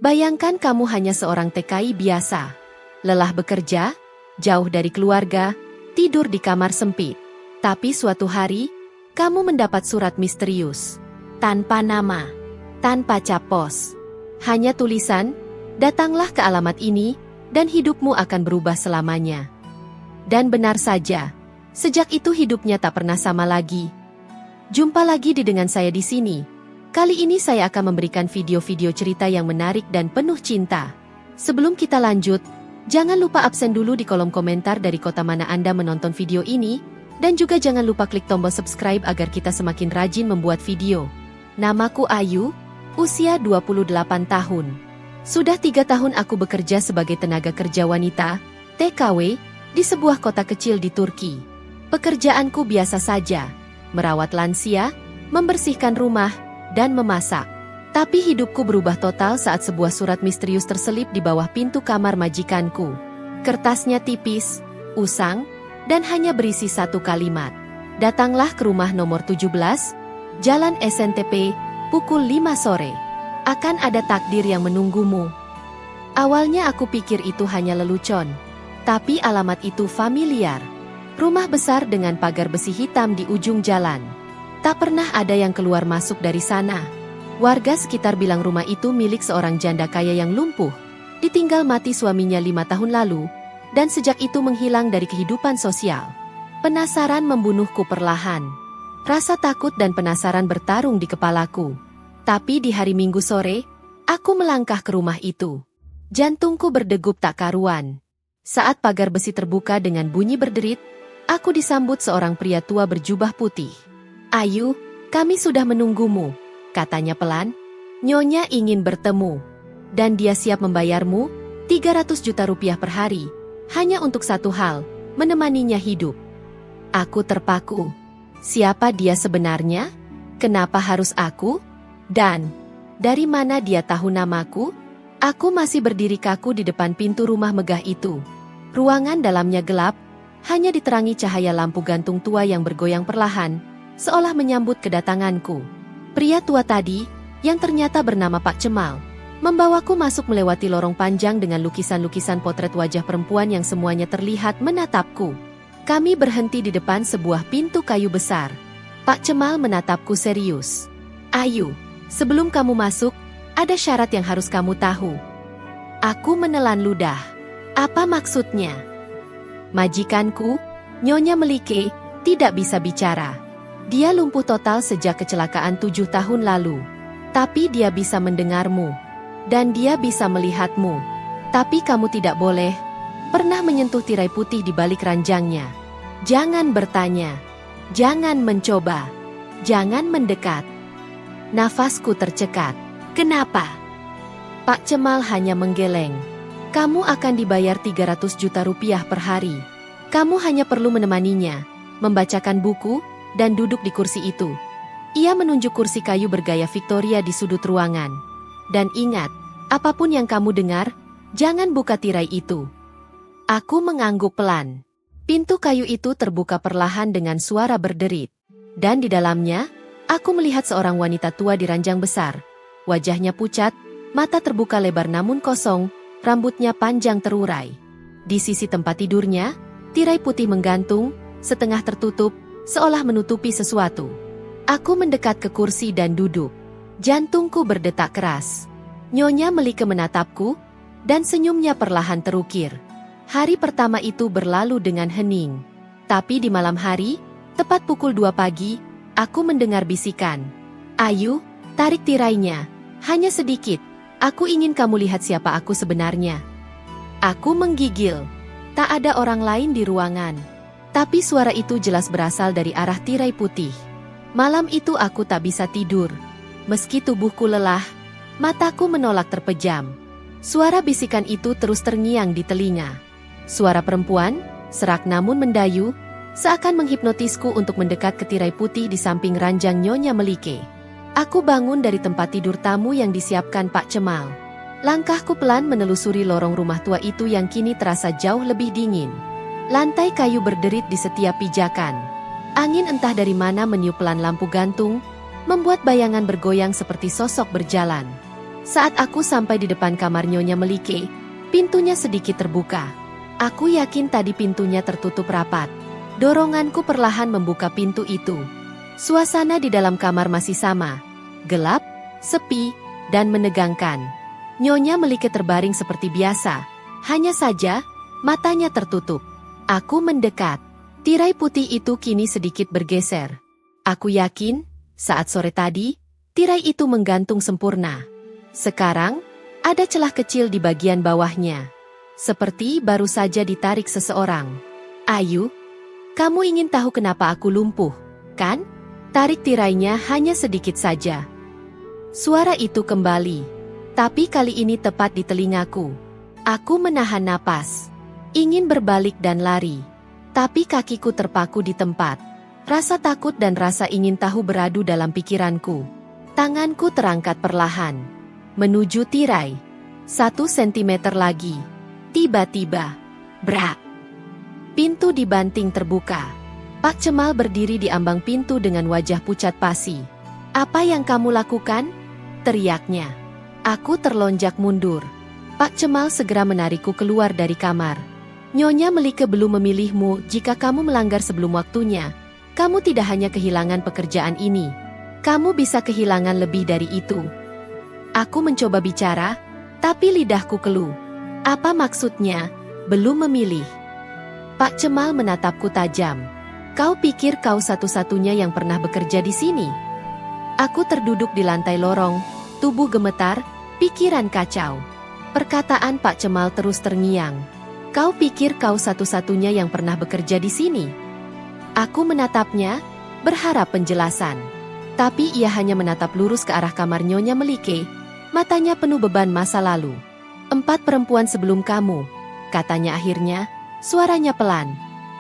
Bayangkan kamu hanya seorang TKI biasa. Lelah bekerja, jauh dari keluarga, tidur di kamar sempit. Tapi suatu hari, kamu mendapat surat misterius. Tanpa nama, tanpa cap pos. Hanya tulisan, datanglah ke alamat ini, dan hidupmu akan berubah selamanya. Dan benar saja, sejak itu hidupnya tak pernah sama lagi. Jumpa lagi dengan saya di sini. Kali ini saya akan memberikan video-video cerita yang menarik dan penuh cinta. Sebelum kita lanjut, jangan lupa absen dulu di kolom komentar dari kota mana Anda menonton video ini, dan juga jangan lupa klik tombol subscribe agar kita semakin rajin membuat video. Namaku Ayu, usia 28 tahun. Sudah 3 tahun aku bekerja sebagai tenaga kerja wanita, TKW, di sebuah kota kecil di Turki. Pekerjaanku biasa saja, merawat lansia, membersihkan rumah, dan memasak. Tapi hidupku berubah total saat sebuah surat misterius terselip di bawah pintu kamar majikanku. Kertasnya tipis, usang, dan hanya berisi satu kalimat. Datanglah ke rumah nomor 17, Jalan SNTP, pukul 5 sore. Akan ada takdir yang menunggumu. Awalnya aku pikir itu hanya lelucon. Tapi alamat itu familiar. Rumah besar dengan pagar besi hitam di ujung jalan. Tak pernah ada yang keluar masuk dari sana. Warga sekitar bilang rumah itu milik seorang janda kaya yang lumpuh, ditinggal mati suaminya 5 tahun lalu, dan sejak itu menghilang dari kehidupan sosial. Penasaran membunuhku perlahan. Rasa takut dan penasaran bertarung di kepalaku. Tapi di hari Minggu sore, aku melangkah ke rumah itu. Jantungku berdegup tak karuan. Saat pagar besi terbuka dengan bunyi berderit, aku disambut seorang pria tua berjubah putih. "Ayu, kami sudah menunggumu," katanya pelan. "Nyonya ingin bertemu. Dan dia siap membayarmu 300 juta rupiah per hari, hanya untuk satu hal, menemaninya hidup." Aku terpaku. Siapa dia sebenarnya? Kenapa harus aku? Dan dari mana dia tahu namaku? Aku masih berdiri kaku di depan pintu rumah megah itu. Ruangan dalamnya gelap, hanya diterangi cahaya lampu gantung tua yang bergoyang perlahan, seolah menyambut kedatanganku. Pria tua tadi, yang ternyata bernama Pak Cemal, membawaku masuk melewati lorong panjang dengan lukisan-lukisan potret wajah perempuan yang semuanya terlihat menatapku. Kami berhenti di depan sebuah pintu kayu besar. Pak Cemal menatapku serius. "Ayu, sebelum kamu masuk, ada syarat yang harus kamu tahu." Aku menelan ludah. "Apa maksudnya?" "Majikanku, Nyonya Melike, tidak bisa bicara. Dia lumpuh total sejak kecelakaan 7 tahun lalu. Tapi dia bisa mendengarmu. Dan dia bisa melihatmu. Tapi kamu tidak boleh pernah menyentuh tirai putih di balik ranjangnya. Jangan bertanya. Jangan mencoba. Jangan mendekat." Nafasku tercekat. "Kenapa?" Pak Cemal hanya menggeleng. "Kamu akan dibayar 300 juta rupiah per hari. Kamu hanya perlu menemaninya, membacakan buku, dan duduk di kursi itu." Ia menunjuk kursi kayu bergaya Victoria di sudut ruangan. "Dan ingat, apapun yang kamu dengar, jangan buka tirai itu." Aku mengangguk pelan. Pintu kayu itu terbuka perlahan dengan suara berderit. Dan di dalamnya, aku melihat seorang wanita tua di ranjang besar. Wajahnya pucat, mata terbuka lebar namun kosong, rambutnya panjang terurai. Di sisi tempat tidurnya, tirai putih menggantung, setengah tertutup, seolah menutupi sesuatu. Aku mendekat ke kursi dan duduk. Jantungku berdetak keras. Nyonya Melike menatapku, dan senyumnya perlahan terukir. Hari pertama itu berlalu dengan hening. Tapi di malam hari, tepat pukul 2 pagi, aku mendengar bisikan. "Ayu, tarik tirainya. Hanya sedikit. Aku ingin kamu lihat siapa aku sebenarnya." Aku menggigil. Tak ada orang lain di ruangan. Tapi suara itu jelas berasal dari arah tirai putih. Malam itu aku tak bisa tidur. Meski tubuhku lelah, mataku menolak terpejam. Suara bisikan itu terus terngiang di telinga. Suara perempuan, serak namun mendayu, seakan menghipnotisku untuk mendekat ke tirai putih di samping ranjang Nyonya Melike. Aku bangun dari tempat tidur tamu yang disiapkan Pak Cemal. Langkahku pelan menelusuri lorong rumah tua itu yang kini terasa jauh lebih dingin. Lantai kayu berderit di setiap pijakan. Angin entah dari mana meniup pelan lampu gantung, membuat bayangan bergoyang seperti sosok berjalan. Saat aku sampai di depan kamar Nyonya Melike, pintunya sedikit terbuka. Aku yakin tadi pintunya tertutup rapat. Doronganku perlahan membuka pintu itu. Suasana di dalam kamar masih sama. Gelap, sepi, dan menegangkan. Nyonya Melike terbaring seperti biasa. Hanya saja, matanya tertutup. Aku mendekat. Tirai putih itu kini sedikit bergeser. Aku yakin, saat sore tadi, tirai itu menggantung sempurna. Sekarang, ada celah kecil di bagian bawahnya. Seperti baru saja ditarik seseorang. Ayu, kamu ingin tahu kenapa aku lumpuh, kan? Tarik tirainya hanya sedikit saja. Suara itu kembali. Tapi kali ini tepat di telingaku. Aku menahan napas. Ingin berbalik dan lari. Tapi kakiku terpaku di tempat. Rasa takut dan rasa ingin tahu beradu dalam pikiranku. Tanganku terangkat perlahan. Menuju tirai. 1 sentimeter lagi. Tiba-tiba. Brak. Pintu dibanting terbuka. Pak Cemal berdiri di ambang pintu dengan wajah pucat pasi. "Apa yang kamu lakukan?" teriaknya. Aku terlonjak mundur. Pak Cemal segera menarikku keluar dari kamar. "Nyonya Melike belum memilihmu. Jika kamu melanggar sebelum waktunya, kamu tidak hanya kehilangan pekerjaan ini. Kamu bisa kehilangan lebih dari itu." Aku mencoba bicara, tapi lidahku keluh. "Apa maksudnya, belum memilih?" Pak Cemal menatapku tajam. "Kau pikir kau satu-satunya yang pernah bekerja di sini?" Aku terduduk di lantai lorong, tubuh gemetar, pikiran kacau. Perkataan Pak Cemal terus terngiang. "Kau pikir kau satu-satunya yang pernah bekerja di sini?" Aku menatapnya, berharap penjelasan. Tapi ia hanya menatap lurus ke arah kamar Nyonya Melike, matanya penuh beban masa lalu. "4 perempuan sebelum kamu," katanya akhirnya, suaranya pelan.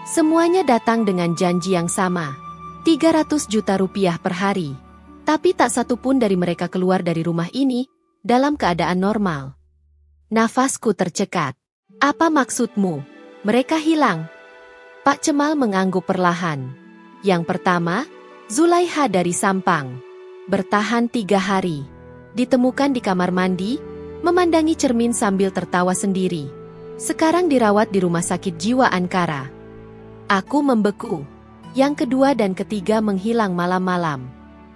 "Semuanya datang dengan janji yang sama. 300 juta rupiah per hari. Tapi tak satu pun dari mereka keluar dari rumah ini dalam keadaan normal." Nafasku tercekat. "Apa maksudmu? Mereka hilang?" Pak Cemal mengangguk perlahan. "Yang pertama, Zulaiha dari Sampang. Bertahan 3 hari. Ditemukan di kamar mandi, memandangi cermin sambil tertawa sendiri. Sekarang dirawat di rumah sakit jiwa Ankara." Aku membeku. Yang kedua dan ketiga menghilang malam-malam.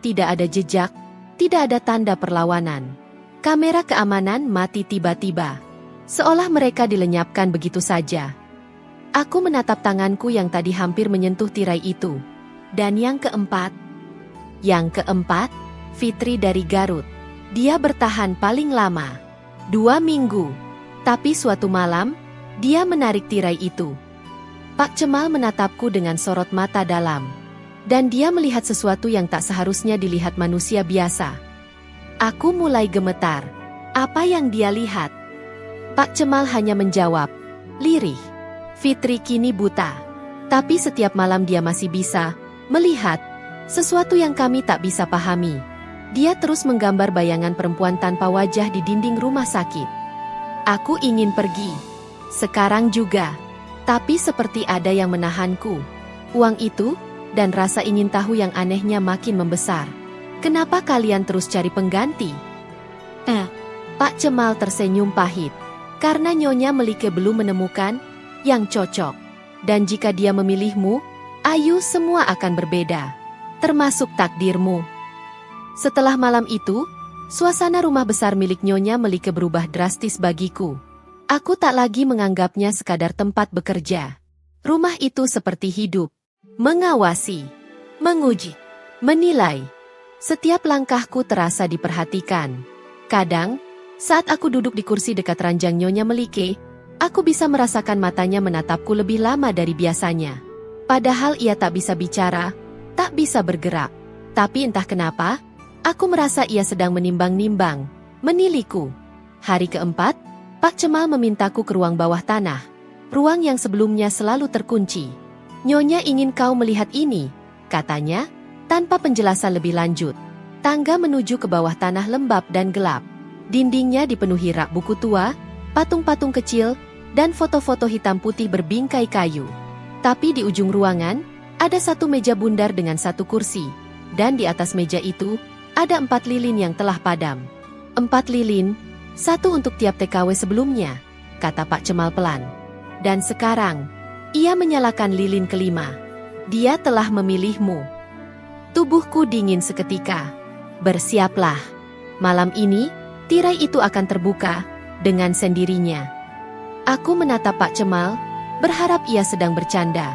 Tidak ada jejak, tidak ada tanda perlawanan. Kamera keamanan mati tiba-tiba. Seolah mereka dilenyapkan begitu saja. Aku menatap tanganku yang tadi hampir menyentuh tirai itu. Dan yang keempat? Yang keempat, Fitri dari Garut. Dia bertahan paling lama. 2 minggu. Tapi suatu malam, dia menarik tirai itu. Pak Cemal menatapku dengan sorot mata dalam. Dan dia melihat sesuatu yang tak seharusnya dilihat manusia biasa. Aku mulai gemetar. Apa yang dia lihat? Pak Cemal hanya menjawab, lirih. "Fitri kini buta. Tapi setiap malam dia masih bisa melihat sesuatu yang kami tak bisa pahami." Dia terus menggambar bayangan perempuan tanpa wajah di dinding rumah sakit. Aku ingin pergi. Sekarang juga. Tapi seperti ada yang menahanku. Uang itu, dan rasa ingin tahu yang anehnya makin membesar. "Kenapa kalian terus cari pengganti?" Pak Cemal tersenyum pahit. "Karena Nyonya Melike belum menemukan yang cocok. Dan jika dia memilihmu, Ayu, semua akan berbeda. Termasuk takdirmu." Setelah malam itu, suasana rumah besar milik Nyonya Melike berubah drastis bagiku. Aku tak lagi menganggapnya sekadar tempat bekerja. Rumah itu seperti hidup. Mengawasi, menguji, menilai. Setiap langkahku terasa diperhatikan. Kadang, saat aku duduk di kursi dekat ranjang Nyonya Melike, aku bisa merasakan matanya menatapku lebih lama dari biasanya. Padahal ia tak bisa bicara, tak bisa bergerak. Tapi entah kenapa, aku merasa ia sedang menimbang-nimbang, meniliku. Hari keempat, Pak Cemal memintaku ke ruang bawah tanah. Ruang yang sebelumnya selalu terkunci. "Nyonya ingin kau melihat ini," katanya, tanpa penjelasan lebih lanjut. Tangga menuju ke bawah tanah lembab dan gelap. Dindingnya dipenuhi rak buku tua, patung-patung kecil, dan foto-foto hitam putih berbingkai kayu. Tapi di ujung ruangan, ada satu meja bundar dengan satu kursi. Dan di atas meja itu, ada 4 lilin yang telah padam. 4 lilin, 1 untuk tiap TKW sebelumnya, kata Pak Cemal pelan. Dan sekarang, ia menyalakan lilin kelima. Dia telah memilihmu. Tubuhku dingin seketika. Bersiaplah. Malam ini, tirai itu akan terbuka dengan sendirinya. Aku menatap Pak Cemal, berharap ia sedang bercanda.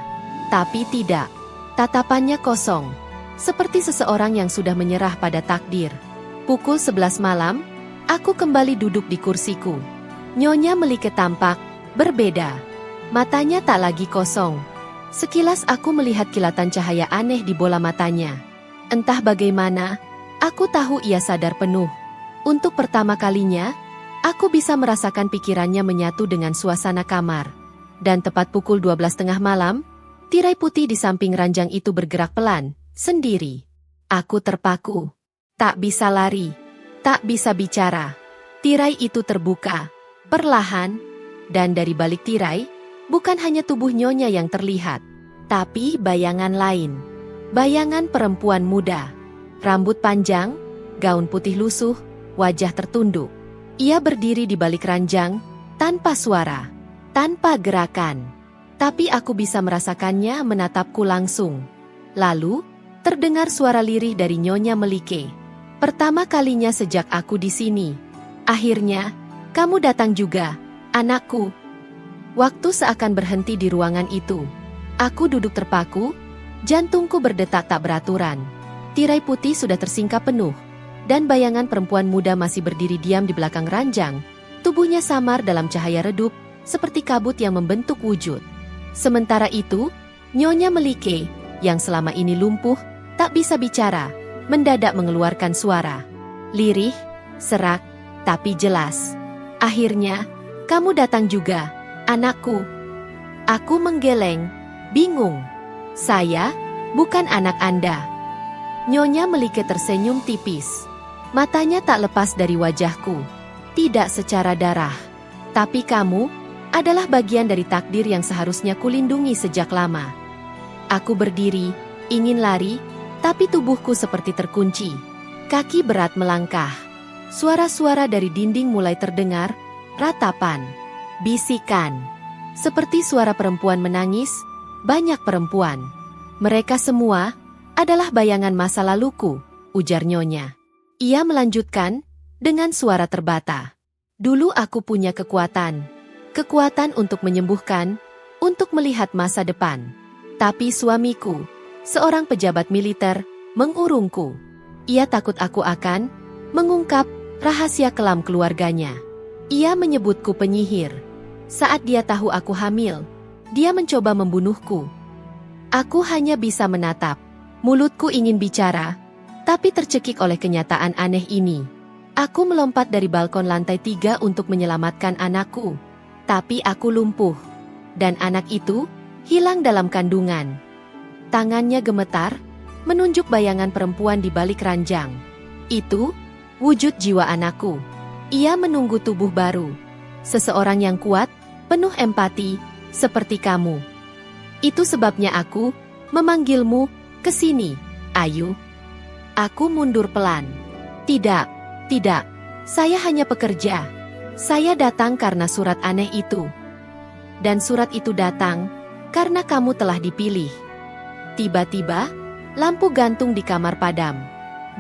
Tapi tidak. Tatapannya kosong. Seperti seseorang yang sudah menyerah pada takdir. Pukul 11 malam, aku kembali duduk di kursiku. Nyonya Melike tampak berbeda. Matanya tak lagi kosong. Sekilas aku melihat kilatan cahaya aneh di bola matanya. Entah bagaimana, aku tahu ia sadar penuh. Untuk pertama kalinya, aku bisa merasakan pikirannya menyatu dengan suasana kamar. Dan tepat pukul 12 tengah malam, tirai putih di samping ranjang itu bergerak pelan, sendiri. Aku terpaku. Tak bisa lari. Tak bisa bicara. Tirai itu terbuka. Perlahan. Dan dari balik tirai, bukan hanya tubuh Nyonya yang terlihat. Tapi bayangan lain. Bayangan perempuan muda. Rambut panjang, gaun putih lusuh, wajah tertunduk. Ia berdiri di balik ranjang, tanpa suara, tanpa gerakan. Tapi aku bisa merasakannya menatapku langsung. Lalu, terdengar suara lirih dari Nyonya Melike. Pertama kalinya sejak aku di sini. Akhirnya, kamu datang juga, anakku. Waktu seakan berhenti di ruangan itu. Aku duduk terpaku, jantungku berdetak tak beraturan. Tirai putih sudah tersingkap penuh. Dan bayangan perempuan muda masih berdiri diam di belakang ranjang. Tubuhnya samar dalam cahaya redup, seperti kabut yang membentuk wujud. Sementara itu, Nyonya Melike, yang selama ini lumpuh, tak bisa bicara, mendadak mengeluarkan suara. Lirih, serak, tapi jelas. Akhirnya, kamu datang juga, anakku. Aku menggeleng, bingung. Saya, bukan anak Anda. Nyonya Melike tersenyum tipis. Matanya tak lepas dari wajahku. Tidak secara darah. Tapi kamu adalah bagian dari takdir yang seharusnya kulindungi sejak lama. Aku berdiri, ingin lari, tapi tubuhku seperti terkunci. Kaki berat melangkah. Suara-suara dari dinding mulai terdengar, ratapan, bisikan. Seperti suara perempuan menangis, banyak perempuan. Mereka semua adalah bayangan masa laluku, ujar Nyonya. Ia melanjutkan, dengan suara terbata. Dulu aku punya kekuatan. Kekuatan untuk menyembuhkan, untuk melihat masa depan. Tapi suamiku, seorang pejabat militer, mengurungku. Ia takut aku akan mengungkap rahasia kelam keluarganya. Ia menyebutku penyihir. Saat dia tahu aku hamil, dia mencoba membunuhku. Aku hanya bisa menatap. Mulutku ingin bicara, tapi tercekik oleh kenyataan aneh ini. Aku melompat dari balkon lantai 3 untuk menyelamatkan anakku. Tapi aku lumpuh. Dan anak itu hilang dalam kandungan. Tangannya gemetar, menunjuk bayangan perempuan di balik ranjang. Itu wujud jiwa anakku. Ia menunggu tubuh baru. Seseorang yang kuat, penuh empati, seperti kamu. Itu sebabnya aku memanggilmu ke sini, Ayu. Aku mundur pelan. Tidak, tidak. Saya hanya pekerja. Saya datang karena surat aneh itu. Dan surat itu datang karena kamu telah dipilih. Tiba-tiba, lampu gantung di kamar padam.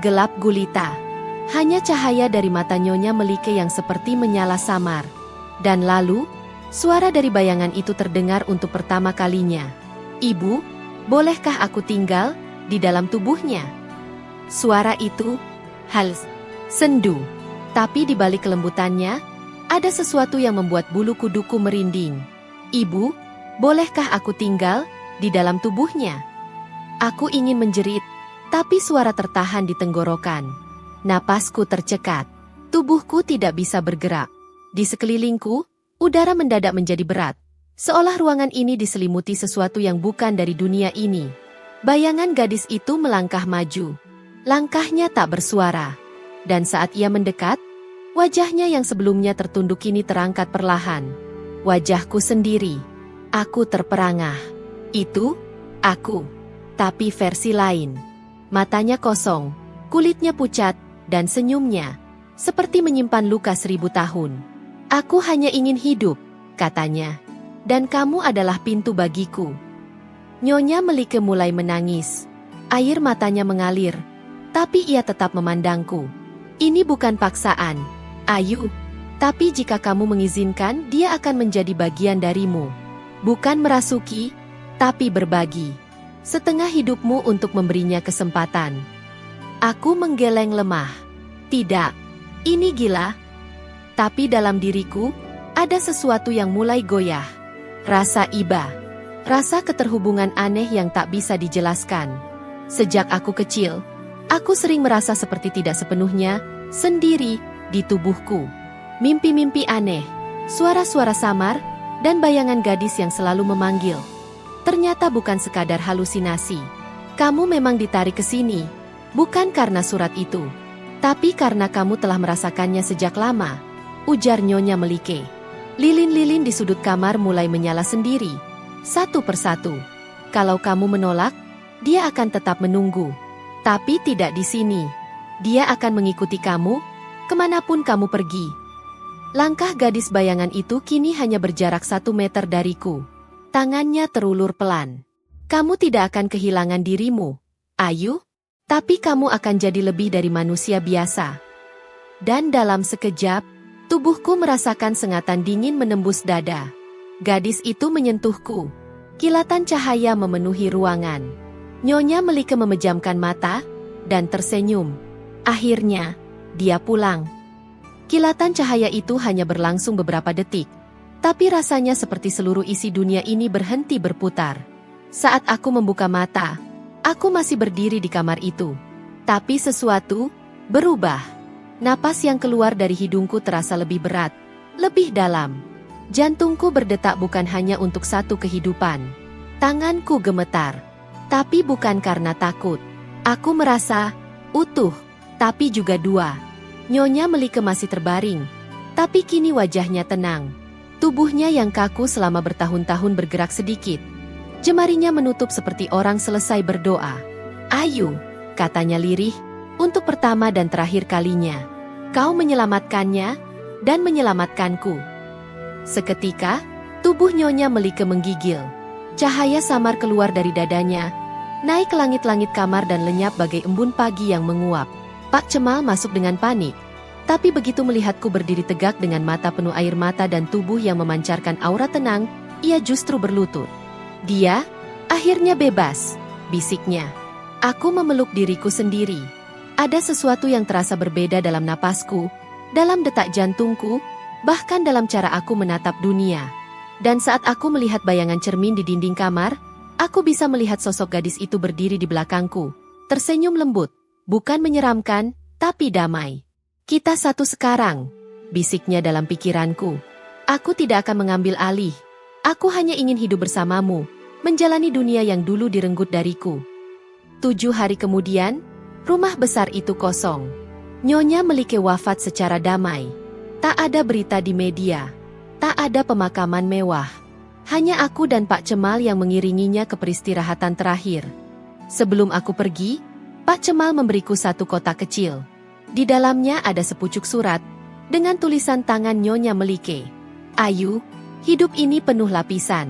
Gelap gulita. Hanya cahaya dari mata Nyonya Melike yang seperti menyala samar. Dan lalu, suara dari bayangan itu terdengar untuk pertama kalinya. Ibu, bolehkah aku tinggal di dalam tubuhnya? Suara itu, halus, sendu. Tapi di balik kelembutannya, ada sesuatu yang membuat bulu kuduku merinding. Ibu, bolehkah aku tinggal di dalam tubuhnya? Aku ingin menjerit, tapi suara tertahan di tenggorokan. Napasku tercekat. Tubuhku tidak bisa bergerak. Di sekelilingku, udara mendadak menjadi berat. Seolah ruangan ini diselimuti sesuatu yang bukan dari dunia ini. Bayangan gadis itu melangkah maju. Langkahnya tak bersuara. Dan saat ia mendekat, wajahnya yang sebelumnya tertunduk kini terangkat perlahan. Wajahku sendiri. Aku terperangah. Itu, aku. Tapi versi lain. Matanya kosong, kulitnya pucat, dan senyumnya seperti menyimpan luka 1000 tahun. Aku hanya ingin hidup, katanya. Dan kamu adalah pintu bagiku. Nyonya Melike mulai menangis. Air matanya mengalir. Tapi ia tetap memandangku. Ini bukan paksaan, Ayu. Tapi jika kamu mengizinkan, dia akan menjadi bagian darimu. Bukan merasuki, tapi berbagi. Setengah hidupmu untuk memberinya kesempatan. Aku menggeleng lemah. Tidak, ini gila. Tapi dalam diriku, ada sesuatu yang mulai goyah. Rasa iba. Rasa keterhubungan aneh yang tak bisa dijelaskan. Sejak aku kecil, aku sering merasa seperti tidak sepenuhnya sendiri di tubuhku. Mimpi-mimpi aneh, suara-suara samar, dan bayangan gadis yang selalu memanggil. Ternyata bukan sekadar halusinasi. Kamu memang ditarik ke sini, bukan karena surat itu, tapi karena kamu telah merasakannya sejak lama, ujar Nyonya Melike. Lilin-lilin di sudut kamar mulai menyala sendiri, satu persatu. Kalau kamu menolak, dia akan tetap menunggu. Tapi tidak di sini. Dia akan mengikuti kamu, kemanapun kamu pergi. Langkah gadis bayangan itu kini hanya berjarak 1 meter dariku. Tangannya terulur pelan. Kamu tidak akan kehilangan dirimu, Ayu. Tapi kamu akan jadi lebih dari manusia biasa. Dan dalam sekejap, tubuhku merasakan sengatan dingin menembus dada. Gadis itu menyentuhku. Kilatan cahaya memenuhi ruangan. Nyonya Melike memejamkan mata dan tersenyum. Akhirnya, dia pulang. Kilatan cahaya itu hanya berlangsung beberapa detik, tapi rasanya seperti seluruh isi dunia ini berhenti berputar. Saat aku membuka mata, aku masih berdiri di kamar itu. Tapi sesuatu berubah. Napas yang keluar dari hidungku terasa lebih berat, lebih dalam. Jantungku berdetak bukan hanya untuk satu kehidupan. Tanganku gemetar. Tapi bukan karena takut. Aku merasa utuh, tapi juga dua. Nyonya Melike masih terbaring, tapi kini wajahnya tenang. Tubuhnya yang kaku selama bertahun-tahun bergerak sedikit. Jemarinya menutup seperti orang selesai berdoa. Ayu, katanya lirih, untuk pertama dan terakhir kalinya. Kau menyelamatkannya, dan menyelamatkanku. Seketika, tubuh Nyonya Melike menggigil. Cahaya samar keluar dari dadanya, naik ke langit-langit kamar dan lenyap bagai embun pagi yang menguap. Pak Cemal masuk dengan panik. Tapi begitu melihatku berdiri tegak dengan mata penuh air mata dan tubuh yang memancarkan aura tenang, ia justru berlutut. Dia, akhirnya bebas, bisiknya. Aku memeluk diriku sendiri. Ada sesuatu yang terasa berbeda dalam napasku, dalam detak jantungku, bahkan dalam cara aku menatap dunia. Dan saat aku melihat bayangan cermin di dinding kamar, aku bisa melihat sosok gadis itu berdiri di belakangku, tersenyum lembut, bukan menyeramkan, tapi damai. Kita satu sekarang, bisiknya dalam pikiranku. Aku tidak akan mengambil alih. Aku hanya ingin hidup bersamamu, menjalani dunia yang dulu direnggut dariku. 7 hari kemudian, rumah besar itu kosong. Nyonya Melike wafat secara damai. Tak ada berita di media. Tak ada pemakaman mewah. Hanya aku dan Pak Cemal yang mengiringinya ke peristirahatan terakhir. Sebelum aku pergi, Pak Cemal memberiku satu kotak kecil. Di dalamnya ada sepucuk surat, dengan tulisan tangan Nyonya Melike. Ayu, hidup ini penuh lapisan.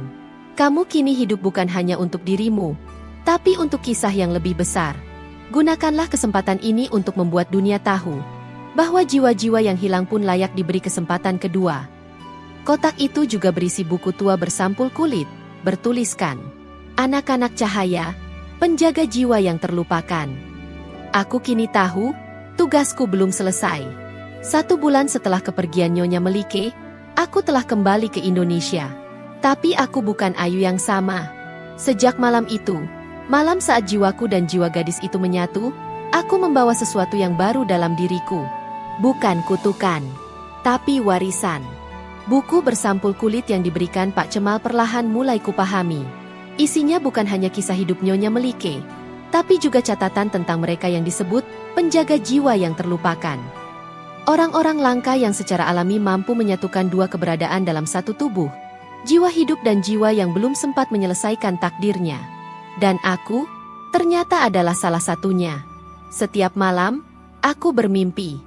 Kamu kini hidup bukan hanya untuk dirimu, tapi untuk kisah yang lebih besar. Gunakanlah kesempatan ini untuk membuat dunia tahu bahwa jiwa-jiwa yang hilang pun layak diberi kesempatan kedua. Kotak itu juga berisi buku tua bersampul kulit, bertuliskan, "Anak-anak cahaya, penjaga jiwa yang terlupakan." Aku kini tahu, tugasku belum selesai. 1 bulan setelah kepergian Nyonya Melike, aku telah kembali ke Indonesia. Tapi aku bukan Ayu yang sama. Sejak malam itu, malam saat jiwaku dan jiwa gadis itu menyatu, aku membawa sesuatu yang baru dalam diriku. Bukan kutukan, tapi warisan. Buku bersampul kulit yang diberikan Pak Cemal perlahan mulai kupahami. Isinya bukan hanya kisah hidup Nyonya Melike, tapi juga catatan tentang mereka yang disebut penjaga jiwa yang terlupakan. Orang-orang langka yang secara alami mampu menyatukan dua keberadaan dalam satu tubuh. Jiwa hidup dan jiwa yang belum sempat menyelesaikan takdirnya. Dan aku, ternyata adalah salah satunya. Setiap malam, aku bermimpi.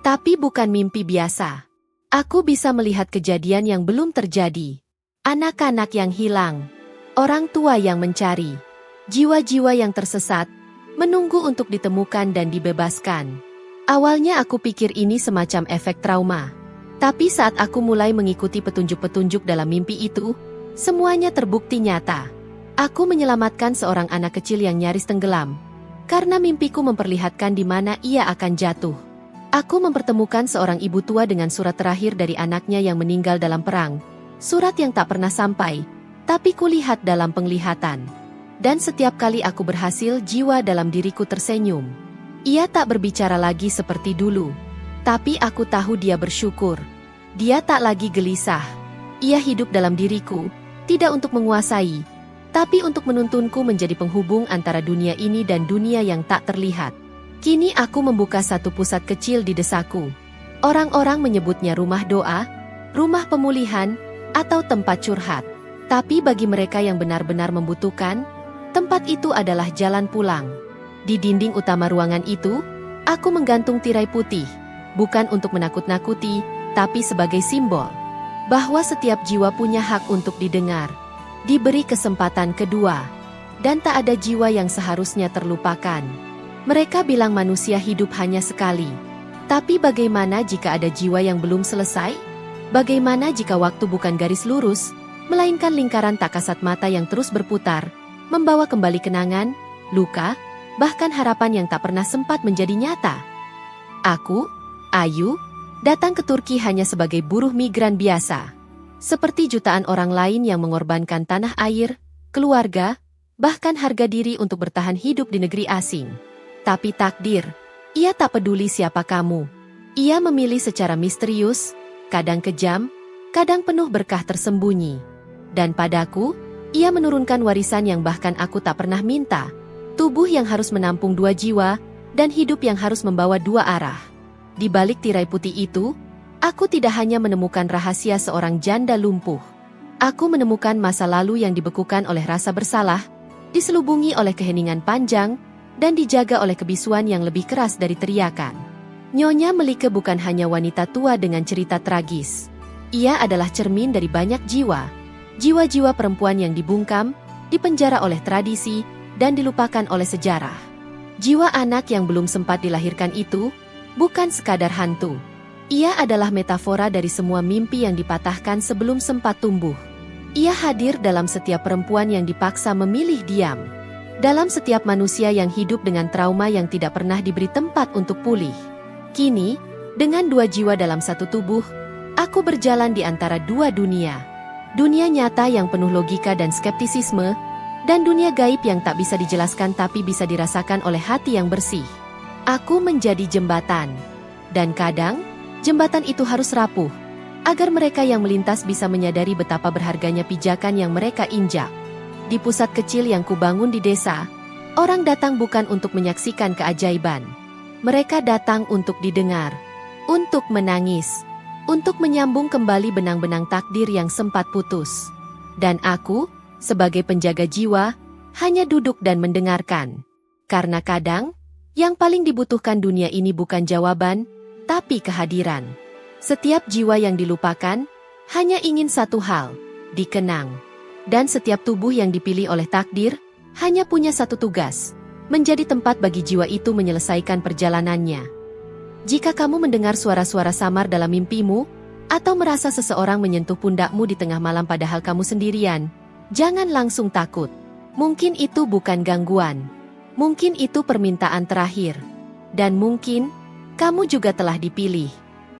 Tapi bukan mimpi biasa. Aku bisa melihat kejadian yang belum terjadi. Anak-anak yang hilang. Orang tua yang mencari. Jiwa-jiwa yang tersesat, menunggu untuk ditemukan dan dibebaskan. Awalnya aku pikir ini semacam efek trauma. Tapi saat aku mulai mengikuti petunjuk-petunjuk dalam mimpi itu, semuanya terbukti nyata. Aku menyelamatkan seorang anak kecil yang nyaris tenggelam. Karena mimpiku memperlihatkan di mana ia akan jatuh. Aku mempertemukan seorang ibu tua dengan surat terakhir dari anaknya yang meninggal dalam perang. Surat yang tak pernah sampai, tapi kulihat dalam penglihatan. Dan setiap kali aku berhasil, jiwa dalam diriku tersenyum. Ia tak berbicara lagi seperti dulu. Tapi aku tahu dia bersyukur. Dia tak lagi gelisah. Ia hidup dalam diriku, tidak untuk menguasai, tapi untuk menuntunku menjadi penghubung antara dunia ini dan dunia yang tak terlihat. Kini aku membuka satu pusat kecil di desaku. Orang-orang menyebutnya rumah doa, rumah pemulihan, atau tempat curhat. Tapi bagi mereka yang benar-benar membutuhkan, tempat itu adalah jalan pulang. Di dinding utama ruangan itu, aku menggantung tirai putih, bukan untuk menakut-nakuti, tapi sebagai simbol bahwa setiap jiwa punya hak untuk didengar, diberi kesempatan kedua, dan tak ada jiwa yang seharusnya terlupakan. Mereka bilang manusia hidup hanya sekali. Tapi bagaimana jika ada jiwa yang belum selesai? Bagaimana jika waktu bukan garis lurus, melainkan lingkaran tak kasat mata yang terus berputar, membawa kembali kenangan, luka, bahkan harapan yang tak pernah sempat menjadi nyata? Aku, Ayu, datang ke Turki hanya sebagai buruh migran biasa. Seperti jutaan orang lain yang mengorbankan tanah air, keluarga, bahkan harga diri untuk bertahan hidup di negeri asing. Tapi takdir, ia tak peduli siapa kamu. Ia memilih secara misterius, kadang kejam, kadang penuh berkah tersembunyi. Dan padaku, ia menurunkan warisan yang bahkan aku tak pernah minta. Tubuh yang harus menampung dua jiwa, dan hidup yang harus membawa dua arah. Di balik tirai putih itu, aku tidak hanya menemukan rahasia seorang janda lumpuh. Aku menemukan masa lalu yang dibekukan oleh rasa bersalah, diselubungi oleh keheningan panjang, dan dijaga oleh kebisuan yang lebih keras dari teriakan. Nyonya Melike bukan hanya wanita tua dengan cerita tragis. Ia adalah cermin dari banyak jiwa. Jiwa-jiwa perempuan yang dibungkam, dipenjara oleh tradisi, dan dilupakan oleh sejarah. Jiwa anak yang belum sempat dilahirkan itu, bukan sekadar hantu. Ia adalah metafora dari semua mimpi yang dipatahkan sebelum sempat tumbuh. Ia hadir dalam setiap perempuan yang dipaksa memilih diam. Dalam setiap manusia yang hidup dengan trauma yang tidak pernah diberi tempat untuk pulih. Kini, dengan dua jiwa dalam satu tubuh, aku berjalan di antara dua dunia. Dunia nyata yang penuh logika dan skeptisisme, dan dunia gaib yang tak bisa dijelaskan tapi bisa dirasakan oleh hati yang bersih. Aku menjadi jembatan. Dan kadang, jembatan itu harus rapuh, agar mereka yang melintas bisa menyadari betapa berharganya pijakan yang mereka injak. Di pusat kecil yang kubangun di desa, orang datang bukan untuk menyaksikan keajaiban. Mereka datang untuk didengar, untuk menangis, untuk menyambung kembali benang-benang takdir yang sempat putus. Dan aku, sebagai penjaga jiwa, hanya duduk dan mendengarkan. Karena kadang, yang paling dibutuhkan dunia ini bukan jawaban, tapi kehadiran. Setiap jiwa yang dilupakan, hanya ingin satu hal, dikenang. Dan setiap tubuh yang dipilih oleh takdir, hanya punya satu tugas, menjadi tempat bagi jiwa itu menyelesaikan perjalanannya. Jika kamu mendengar suara-suara samar dalam mimpimu, atau merasa seseorang menyentuh pundakmu di tengah malam padahal kamu sendirian, jangan langsung takut. Mungkin itu bukan gangguan. Mungkin itu permintaan terakhir. Dan mungkin, kamu juga telah dipilih.